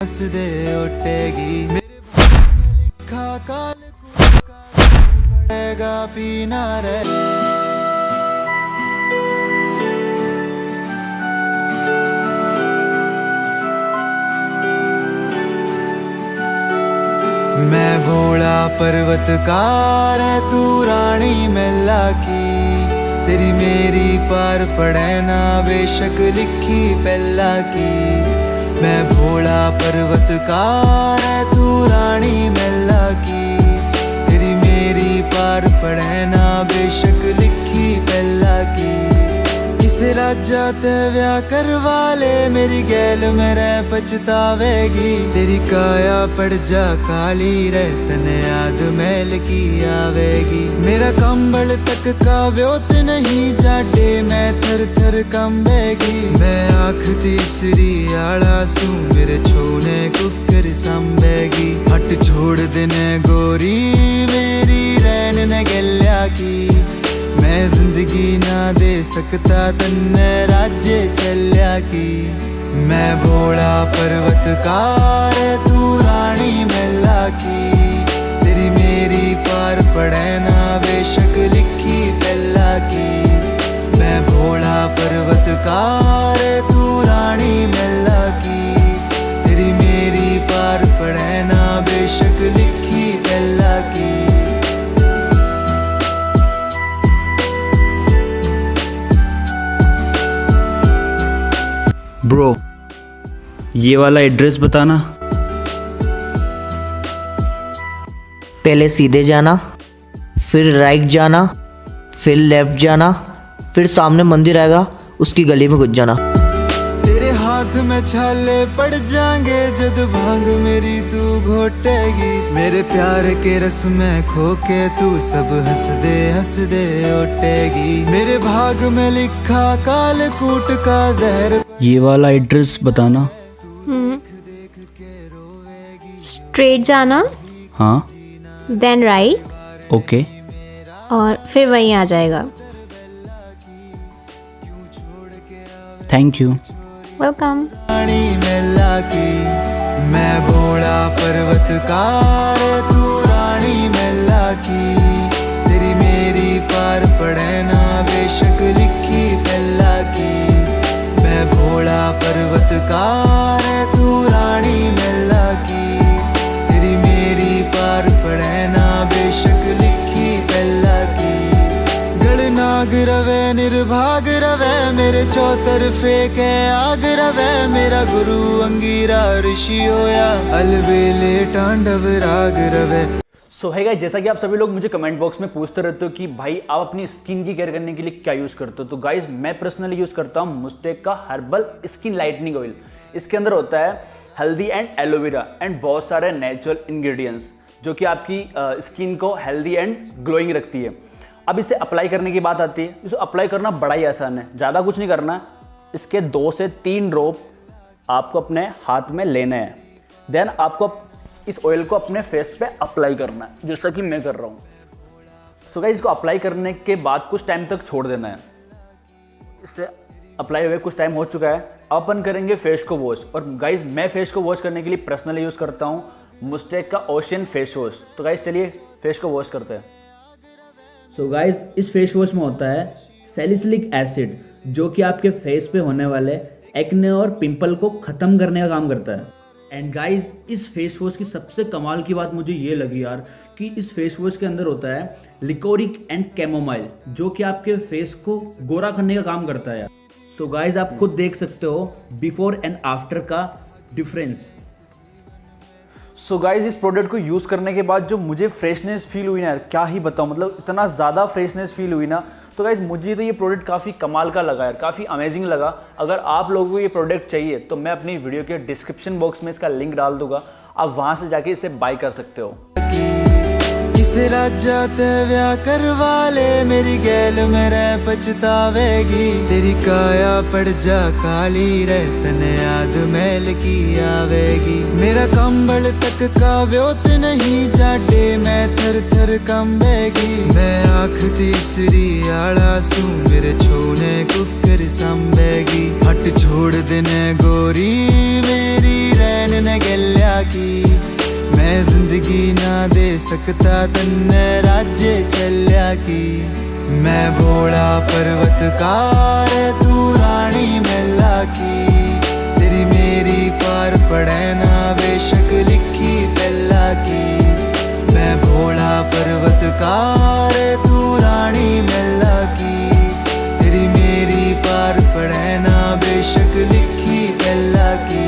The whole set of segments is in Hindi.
हस दे उठेगी मेरे भाग में लिखा काल कूट का पड़ेगा पीना रे। मैं भोला पर्वतकार है तू रानी मैला की, तेरी मेरी पार पड़े ना बेशक लिखी पहला की। मैं भोला पर्वतकार है तू रानी मैला की, तेरी मेरी पार पड़े ना बेशक लिखी पहला की। किस राजा ते व्याह करवा ले मेरी गैल में रह पछतावेगी, तेरी काया पड़ जा काली रे तने याद मैल की आवेगी। मेरा कंबल तक का व्योत नहीं जाटे मैं थर थर कंबेगी। मैं आँख तीसरी आला सू मेरे छोने कुकर संबेगी। हट छोड़ देने गोरी मेरी रैन न गल्या की, मैं जिंदगी ना दे सकता तन्ने राज्य चल्या की। मैं भोला पर्वतकार है तू रानी मैला की, तेरी मेरी पार पड़े ना बेशक लिखी पहला की। मैं भोला पर्वतकार है तू रानी मैला की, तेरी मेरी पार पड़े ना बेशक लिखी पहला की। ब्रो ये वाला एड्रेस बताना। पहले सीधे जाना, फिर राइट जाना, फिर लेफ्ट जाना, फिर सामने मंदिर आएगा उसकी गली में घुस जाना। तेरे हाथ में छाले पड़ जाएंगे जद भांग मेरी तू घोटेगी। मेरे प्यार के रस में खो के तू सब हंस दे उठेगी। मेरे भाग में लिखा काल कूट का जहर। ये वाला एड्रेस बताना। स्ट्रेट जाना, हाँ देन राइट, ओके। और फिर वहीं आ जाएगा। Thank you. वेलकम। रानी मैला की, मैं भोला पर्वतकार तू रानी मैला की, तेरी मेरी पार पड़े ना बेशक लिखी पहला की। मैं भोला पर्वतकार तू रानी मैला की, तेरी मेरी पार पड़े ना बेशक लिखी पहला की। गणनाग रवे निर्भाग रवे मेरे चौतरफे के आग रवे। मेरा गुरु अंगीरा ऋषि होया अलबेले तांडव राग रवे। सो है गाइस, जैसा कि आप सभी लोग मुझे कमेंट बॉक्स में पूछते रहते हो कि भाई आप अपनी स्किन की केयर करने के लिए क्या यूज़ करते हो, तो गाइस मैं पर्सनली यूज़ करता हूँ मुस्टेक का हर्बल स्किन लाइटनिंग ऑयल। इसके अंदर होता है हल्दी एंड एलोवेरा एंड बहुत सारे नेचुरल इंग्रेडिएंट्स जो कि आपकी स्किन को हेल्दी एंड ग्लोइंग रखती है। अब इसे अप्लाई करने की बात आती है, इसे अप्लाई करना बड़ा ही आसान है, ज़्यादा कुछ नहीं करना। इसके 2 से 3 ड्रॉप आपको अपने हाथ में लेने हैं, देन आपको इस ऑयल को अपने फेस पे अप्लाई करना है जैसा कि मैं कर रहा हूँ। सो गाइस, इसको अप्लाई करने के बाद कुछ टाइम तक छोड़ देना है। इससे अप्लाई हुए कुछ टाइम हो चुका है, अपन करेंगे फेस को वॉश। और गाइस मैं फेस को वॉश करने के लिए पर्सनली यूज़ करता हूँ मुस्टेक का ओशियन फेस वॉश। तो गाइस चलिए फेस को वॉश करते हैं। सो गाइस, इस फेस वॉश में होता है सैलिसिलिक एसिड जो कि आपके फेस पे होने वाले एक्ने और पिंपल को ख़त्म करने का काम करता है। एंड गाइस, इस फेस वॉश की सबसे कमाल की बात मुझे ये लगी यार कि इस फेस वॉश के अंदर होता है लिकोरिक एंड कैमोमाइल जो कि आपके फेस को गोरा करने का काम करता है। सो गाइस, आप खुद देख सकते हो बिफोर एंड आफ्टर का डिफरेंस। सो गाइज, इस प्रोडक्ट को यूज़ करने के बाद जो मुझे फ्रेशनेस फील हुई ना यार, क्या ही बताऊँ, मतलब इतना ज़्यादा फ्रेशनेस फील हुई ना। तो गाइज मुझे तो ये प्रोडक्ट काफ़ी कमाल का लगा यार, काफ़ी अमेजिंग लगा। अगर आप लोगों को ये प्रोडक्ट चाहिए तो मैं अपनी वीडियो के डिस्क्रिप्शन बॉक्स में इसका लिंक डाल दूंगा, आप वहाँ से जाके इसे बाय कर सकते हो। किस राजा ते व्याह करवा ले मेरी गैल में रह पछतावेगी। तेरी काया पड़ जा काली रे तने याद मैल की आवेगी। मेरा कंबल तक का व्योत नहीं जाटे मैं थर थर कंबेगी। मैं आँख तीसरी आला सू मेरे छोने कुकर संबेगी। हट छोड़ देने गोरी मेरी रैन न गल की मैं जिंदगी ना दे सकता तन्ने राज्य चल्या की मैं भोला पर्वतकार तू रानी मेला की तेरी मेरी पार पड़े ना बेशक लिखी पहला की मैं भोला पर्वतकार तू रानी मेला की तेरी मेरी पार पड़े ना बेशक लिखी पहला की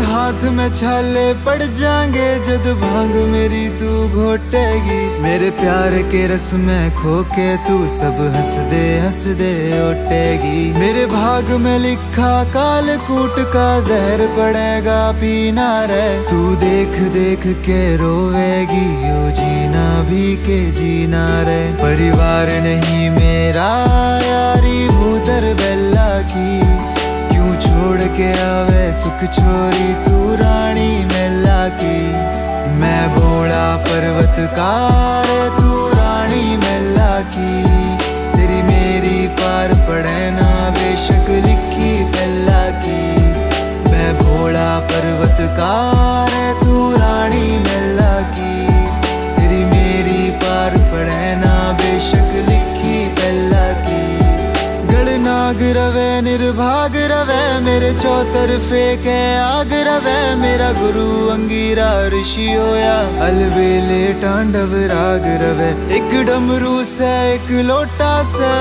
हाथ में छाले पड़ जाएंगे जद भांग मेरी तू घोटेगी मेरे प्यार के रस में खोके तू सब हंस दे ओटेगी मेरे भाग में लिखा काल कूट का जहर पड़ेगा पीना रे तू देख देख के रोवेगी यो जीना भी के जीना रे परिवार नहीं मेरा यारी भूतर बेला की छोड़ के आवे सुख छोरी तू रानी मेला की मैं भोला पर्वतकार तू रानी मेला की तेरी मेरी पार पड़े ना बेशक लिखी पहला की मैं भोला पर्वतकार तू रानी मेला की तेरी मेरी पार पड़े ना बेशक लिखी पहला की गणनाग रवे निर्भाग रवे मेरे चौतरफे के आग रवे मेरा गुरु अंगीरा ऋषि होया अलबेले तांडव राग रवे एक डमरू से एक लोटा से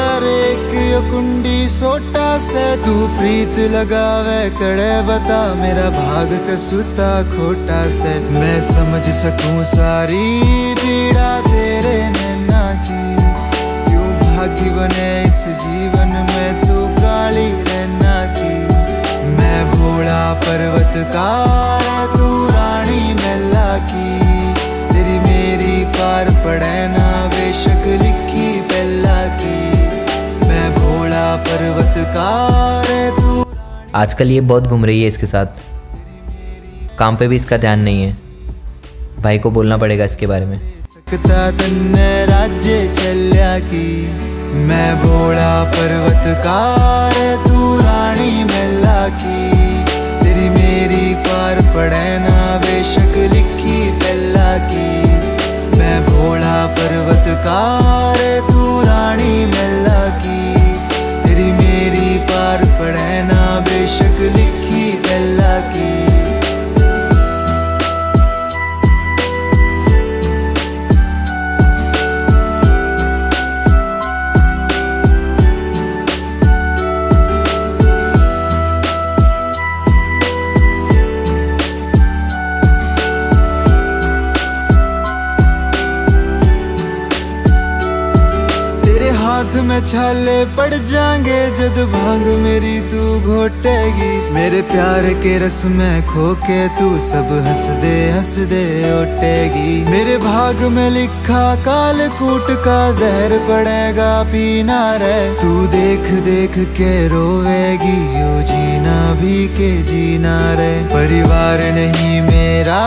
एक कुंडी सोटा से तू प्रीत लगावे कड़े बता मेरा भाग कसूता खोटा से मैं समझ सकूं सारी पीड़ा तेरे नैना की भागी बने इस जीवन में तू काली रहना की मैं भोला पर्वतकार तू रानी मेला की तेरी मेरी पार पड़े ना बेशक लिखी पहला की मैं भोला पर्वतकार तू आजकल ये बहुत घूम रही है इसके साथ, काम पे भी इसका ध्यान नहीं है। भाई को बोलना पड़ेगा इसके बारे में। सकता तन्ने राज्य चल्या की मैं भोला पर्वतकार तू रानी मेला की तेरी मेरी पार पड़े ना बेशक लिखी पहला की मैं भोला पर्वतकार तू रानी मेला की तेरी मेरी पार पड़े ना बेशक लिखी पहला की हाथ में छाले पड़ जाएंगे जद भांग मेरी तू घोटेगी मेरे प्यार के रस में खोके तू सब हंस दे ओटेगी मेरे भाग में लिखा काल कूट का जहर पड़ेगा पीना रे तू देख देख के रोवेगी यो जीना भी के जीना रे परिवार नहीं मेरा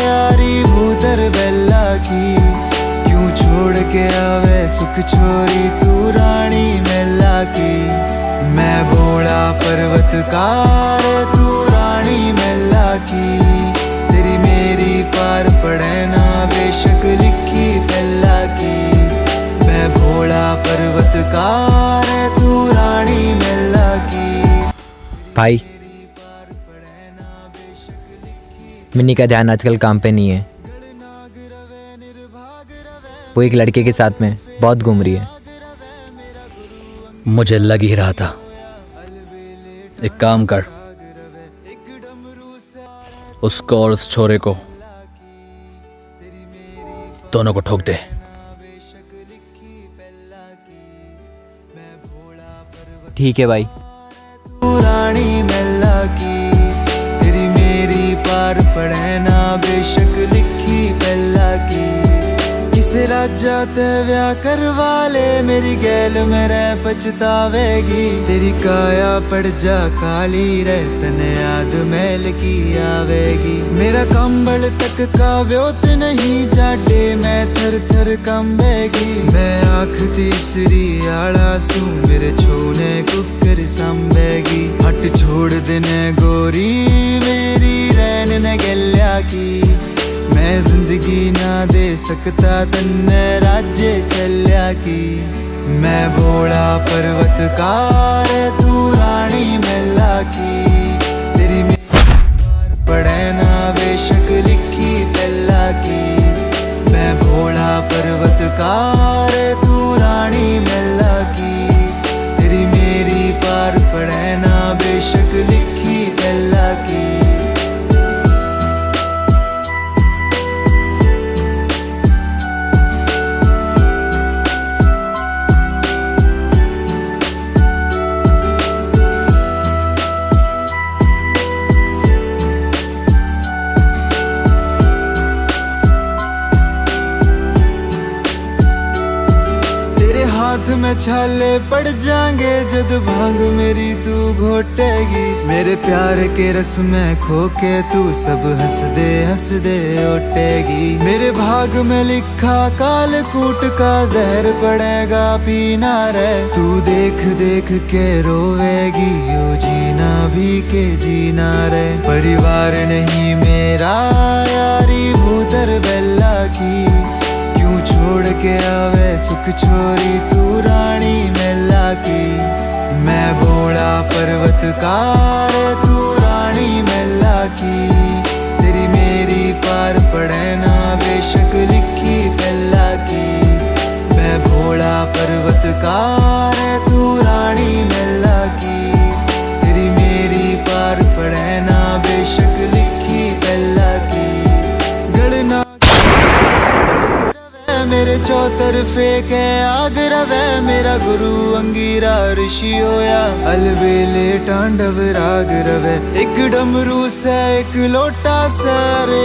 यारी भूतर बेला की छोड़ के आवे सुख छोरी तू रानी मेला की मैं भोला पर्वतकार तू रानी मेला की तेरी मेरी पार पड़े ना बेशक लिखी पहला की मैं भोला पर्वतकार तू रानी मेला की भाई मिन्नी का ध्यान आजकल काम पे नहीं है, वो एक लड़के के साथ में बहुत घूम रही है। मुझे लग ही रहा था। एक काम कर, उसको और उस छोरे को दोनों को ठोक दे। ठीक है भाई। रानी मेला की तेरी मेरी पार पड़े ना बेशक लिखी पहला की किसे इत्थे राजा ते व्याह करवा ले, मेरी गैल में रह पछतावेगी। तेरी काया पड़ जा काली रे, तने याद मैल की आवेगी। मेरा कंबल तक का व्योत नहीं, जाडे मैं थर थर कंबेगी। मैं आँख तीसरी आला सू, मेरे छोने कुकर संबेगी। हट छोड़ देने गोरी मेरी रैन ने गल्या की, मैं जिंदगी ना दे सकता तन्ने राज्य चल्या की। मैं भोला पर्वतकार तू रानी मैला की, तेरी मेरी पढ़े ना बेशक लिखी पहला की। मैं भोला पर्वतकार तू रानी मैला की, तेरी मेरी पार पढ़े ना बेशक लिखी पहला की। हाथ में छाले पड़ जाएंगे जद भांग मेरी तू घोटेगी। मेरे प्यार के रस में खोके तू सब हंस दे ओटेगी। मेरे भाग में लिखा काल कूट का जहर पड़ेगा पीना रे, तू देख देख के रोवेगी यो जीना भी के जीना रे। परिवार नहीं मेरा यारी भूतर बेला की, छोड़ के आवे सुख छोरी तू रानी मैला की। मैं भोला पर्वतकार तू रानी मैला की, तेरी मेरी पार पढ़े ना बेशक लिखी पहला की। मैं भोला पर्वतकार तू रानी मैला की, तेरी मेरी पार पढ़े ना बेशक लिखी पहला की। गड़ना मेरे चौतरफे के आग रवे, मेरा गुरु अंगीरा ऋषि होया। अलबेले तांडव राग रवे, एक डमरू से एक लोटा से,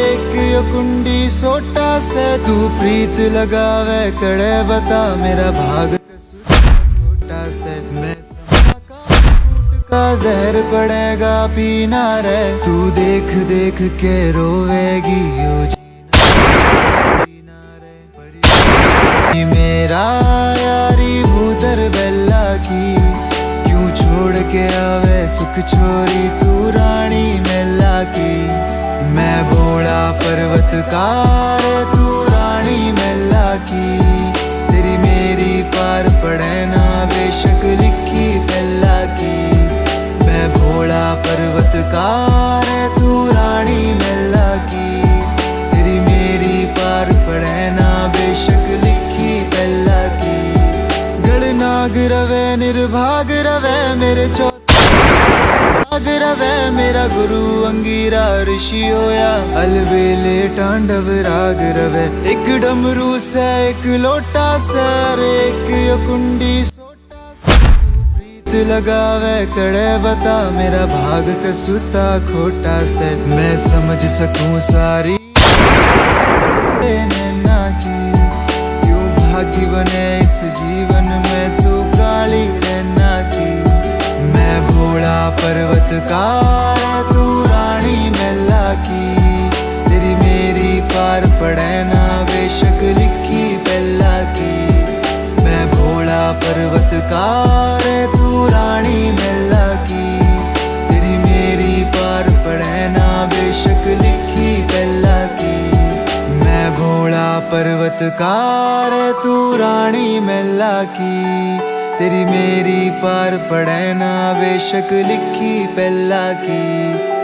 एक यो कुंडी सोटा से। तू प्रीत लगावे कड़े बता, मेरा भाग छोटा से। मैं का जहर पड़ेगा पीना रे, तू देख देख के रोवेगी यो मेरा यारी भूतर बेला की। क्यों छोड़ के आवे सुख छोरी तू रानी मैला की। मैं भोला पर्वतकार तू रानी मैला की, तेरी मेरी पार पढ़े ना बेशक लिखी पहला की। मैं भोला पर्वतकार तू रानी मैला की, तेरी मेरी पार पढ़े ना बेशक लिखी पहला की। गड़नाग रवे निर्भाग रवे, मेरे चौग रवे, मेरा गुरु अंगीरा ऋषि होया। अलबेले तांडव राग रवे, एक डमरू से एक लोटा से, एक यो कुंडी सोटा से। तू प्रीत लगावे कड़े बता, मेरा भाग कसूता खोटा से। मैं समझ सकूं सारी भागी बने इस जीवन में तू काली रहना की। मैं भोला पर्वतकार तू रानी मैला की, तेरी मेरी पार पढ़े ना बेशक लिखी पहला की। मैं भोला पर्वतकार तू रानी मैला की, तेरी मेरी पार पढ़े ना बेशक लिखी पहला की। मैं भोला पर्वतकार तू रानी मैला की, तेरी मेरी पार पढ़े ना बेशक लिखी पहला की।